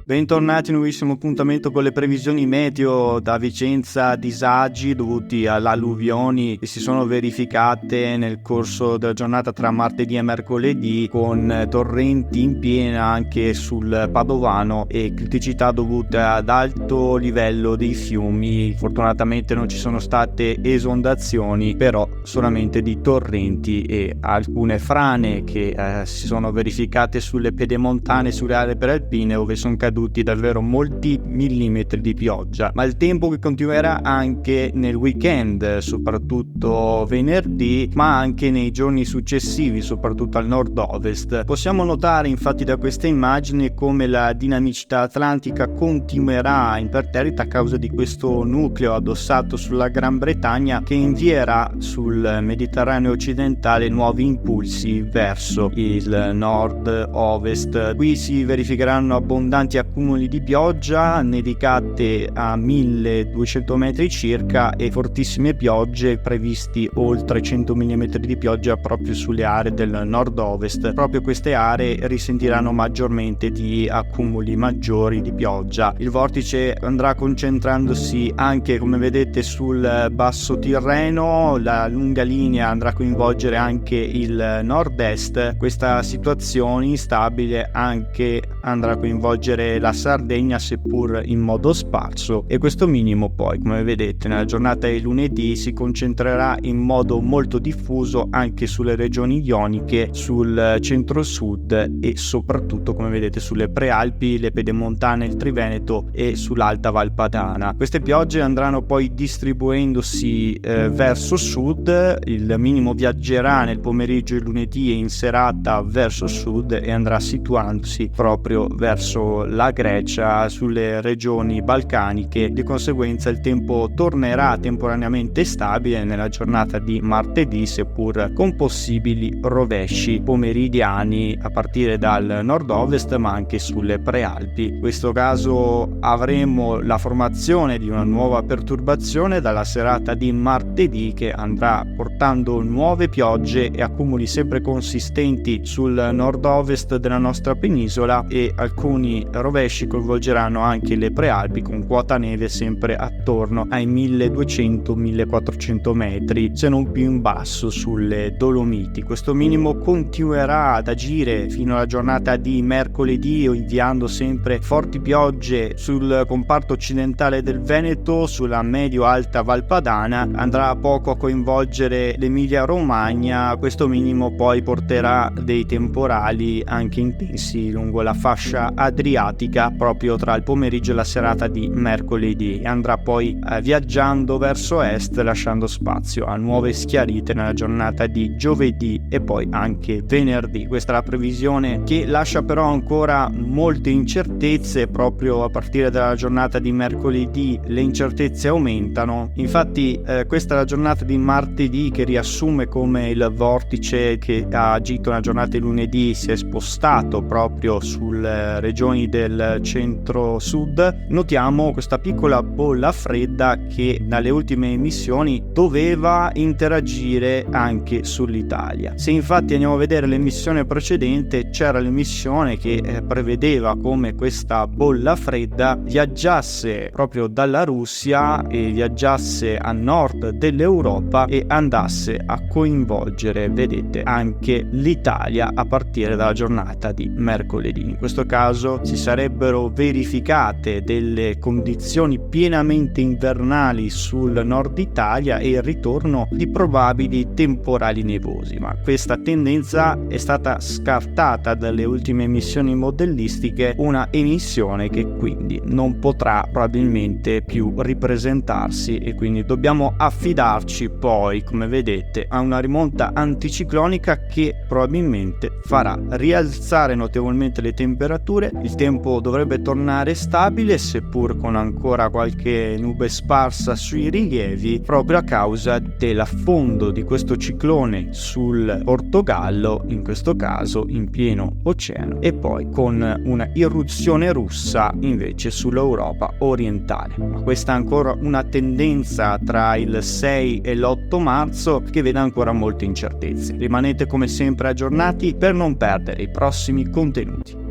Bentornati, nuovissimo appuntamento con le previsioni meteo. Da Vicenza, disagi dovuti alle alluvioni che si sono verificate nel corso della giornata tra martedì e mercoledì, con torrenti in piena anche sul Padovano e criticità dovute ad alto livello dei fiumi. Fortunatamente non ci sono state esondazioni, però solamente di torrenti e alcune frane che si sono verificate sulle pedemontane, sulle aree prealpine, dove sono caduti davvero molti millimetri di pioggia. Ma il tempo che continuerà anche nel weekend, soprattutto venerdì, ma anche nei giorni successivi, soprattutto al nord-ovest. Possiamo notare infatti da questa immagine come la dinamicità atlantica continuerà imperterrita a causa di questo nucleo addossato sulla Gran Bretagna, che invierà sul Mediterraneo occidentale nuovi impulsi verso il nord-ovest. Qui si verificheranno abbondanti accumuli di pioggia, nevicate a 1200 metri circa e fortissime piogge, previsti oltre 100 mm di pioggia proprio sulle aree del nord-ovest. Proprio queste aree risentiranno maggiormente di accumuli maggiori di pioggia. Il vortice andrà concentrandosi anche, come vedete, sul basso Tirreno. La lunga linea andrà a coinvolgere anche il nord-est. Questa situazione instabile anche andrà a coinvolgere la Sardegna, seppur in modo sparso, e questo minimo poi, come vedete, nella giornata di lunedì si concentrerà in modo molto diffuso anche sulle regioni ioniche, sul centro-sud e soprattutto, come vedete, sulle prealpi, le pedemontane, il Triveneto e sull'Alta Val Padana. Queste piogge andranno poi distribuendosi verso sud. Il minimo viaggerà nel pomeriggio di lunedì e in serata verso sud e andrà situandosi proprio verso la Grecia, sulle regioni balcaniche. Di conseguenza il tempo tornerà temporaneamente stabile nella giornata di martedì, seppur con possibili rovesci pomeridiani a partire dal nord-ovest ma anche sulle prealpi. In questo caso avremo la formazione di una nuova perturbazione dalla serata di martedì, che andrà portando nuove piogge e accumuli sempre consistenti sul nord-ovest della nostra penisola, e alcuni rovesci coinvolgeranno anche le prealpi, con quota neve sempre attorno ai 1200-1400 metri, se non più in basso sulle Dolomiti. Questo minimo continuerà ad agire fino alla giornata di mercoledì, inviando sempre forti piogge sul comparto occidentale del Veneto, sulla medio-alta Val Padana. Andrà poco a coinvolgere l'Emilia Romagna. Questo minimo poi porterà dei temporali anche intensi lungo la fascia adriatica proprio tra il pomeriggio e la serata di mercoledì, e andrà poi viaggiando verso est, lasciando spazio a nuove schiarite nella giornata di giovedì e poi anche venerdì. Questa è la previsione, che lascia però ancora molte incertezze. Proprio a partire dalla giornata di mercoledì le incertezze aumentano. Infatti questa è la giornata di martedì che riassume come il vortice che ha agito nella giornata di lunedì si è spostato proprio sulle regioni del centro-sud. Notiamo questa piccola bolla fredda che dalle ultime emissioni doveva interagire anche sull'Italia. Se infatti andiamo a vedere l'emissione precedente, c'era l'emissione che prevedeva come questa bolla fredda viaggiasse proprio dalla Russia e viaggiasse a nord dell'Europa e andasse a coinvolgere, vedete, anche l'Italia a partire dalla giornata di mercoledì. In questo caso si sarebbero verificate delle condizioni pienamente invernali sul nord Italia e il ritorno di probabili temporali nevosi, ma questa tendenza è stata scartata dalle ultime emissioni modellistiche, una emissione che quindi non potrà probabilmente più ripresentarsi, e quindi dobbiamo affidarci poi, come vedete, a una rimonta anticiclonica che probabilmente farà rialzare notevolmente le temperature. Il tempo tempo dovrebbe tornare stabile, seppur con ancora qualche nube sparsa sui rilievi, proprio a causa dell'affondo di questo ciclone sul Portogallo, in questo caso in pieno oceano, e poi con una irruzione russa invece sull'Europa orientale. Ma questa è ancora una tendenza tra il 6 e l'8 marzo che vede ancora molte incertezze. Rimanete come sempre aggiornati per non perdere i prossimi contenuti.